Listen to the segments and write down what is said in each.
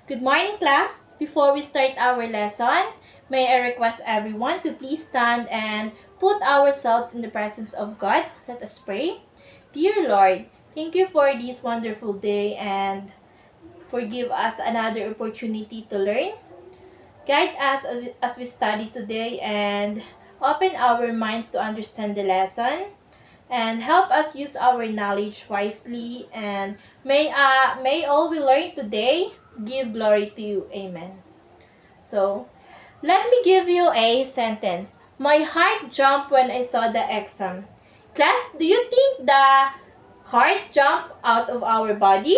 Good morning, class. Before we start our lesson, may I request everyone to please stand and put ourselves in the presence of God. Let us pray. Dear Lord, thank you for this wonderful day and forgive us another opportunity to learn. Guide us as we study today and open our minds to understand the lesson and help us use our knowledge wisely, and may all we learn today give glory to you. Amen. So, let me give you a sentence. My heart jumped when I saw the exam. Class, do you think the heart jumped out of our body?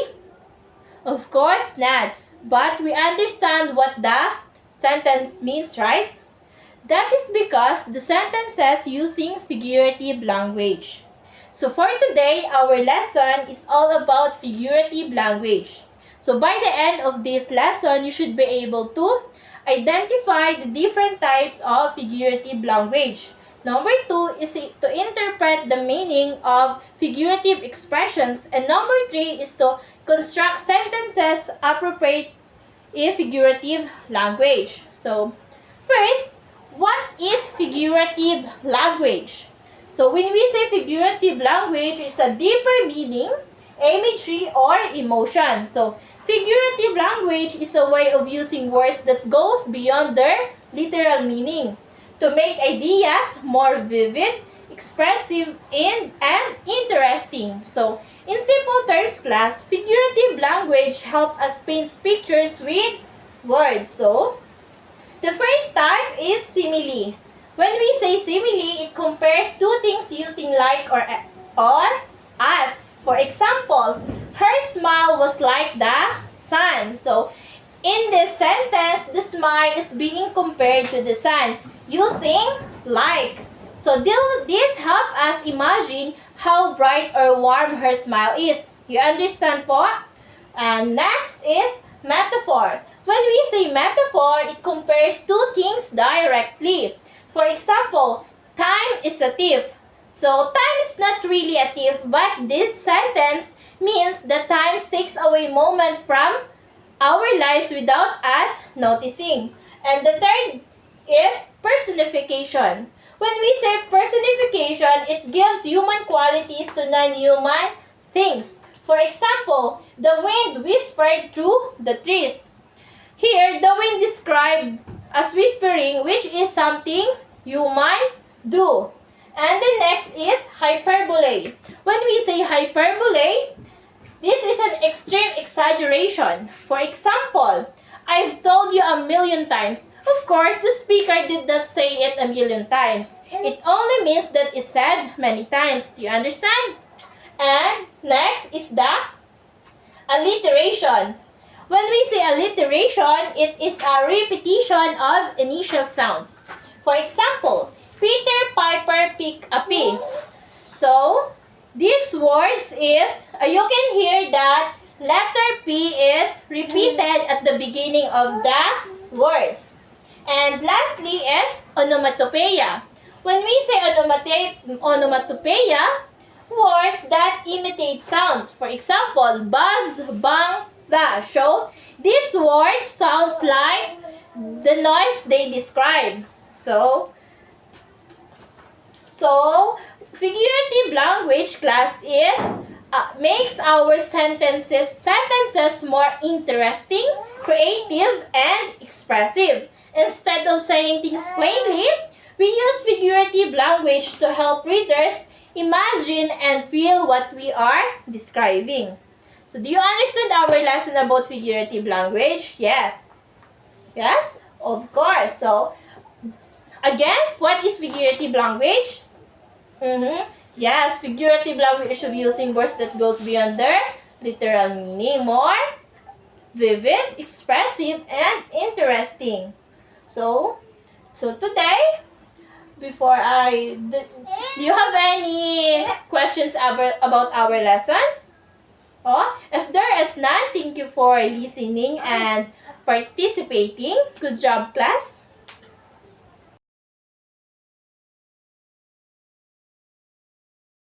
Of course not. But we understand what the sentence means, right? That is because the sentence says using figurative language. So for today, our lesson is all about figurative language. So by the end of this lesson, you should be able to identify the different types of figurative language. Number 2 is to interpret the meaning of figurative expressions. And number 3 is to construct sentences appropriate in figurative language. So first, what is figurative language? So when we say figurative language, it's a deeper meaning, imagery, or emotion. So figurative language is a way of using words that goes beyond their literal meaning to make ideas more vivid, expressive, and interesting. So in simple terms, class, figurative language help us paint pictures with words. So the first type is simile. When we say simile, it compares two things using like or as. For example, her smile was like the sun. So, in this sentence, the smile is being compared to the sun using like. So, this helps us imagine how bright or warm her smile is. You understand po? And next is metaphor. When we say metaphor, it compares two things directly. For example, time is a thief. So, time is not really a thief, but this sentence means that time takes away moment from our lives without us noticing. And the third is personification. When we say personification, it gives human qualities to non-human things. For example, the wind whispered through the trees. Here, the wind described as whispering, which is something human do. And the next is hyperbole. When we say hyperbole, this is an extreme exaggeration. For example, I've told you 1,000,000 times. Of course, the speaker did not say it 1,000,000 times. It only means that it's said many times. Do you understand? And next is the alliteration. When we say alliteration, it is a repetition of initial sounds. For example, Peter Piper picked a pea. So, these words is, you can hear that letter P is repeated at the beginning of the words. And lastly is onomatopoeia. When we say onomatopoeia, words that imitate sounds. For example, buzz, bang, the. So, these words sounds like the noise they describe. So figurative language, class, is makes our sentences more interesting, creative, and expressive. Instead of saying things plainly, we use figurative language to help readers imagine and feel what we are describing. So, do you understand our lesson about figurative language? Yes. Yes? Of course. So, again, what is figurative language? Yes, figurative language is using words that goes beyond their literal meaning, more vivid, expressive, and interesting. So today, do you have any questions about our lessons? Oh, if there is none, thank you for listening and participating. Good job, class.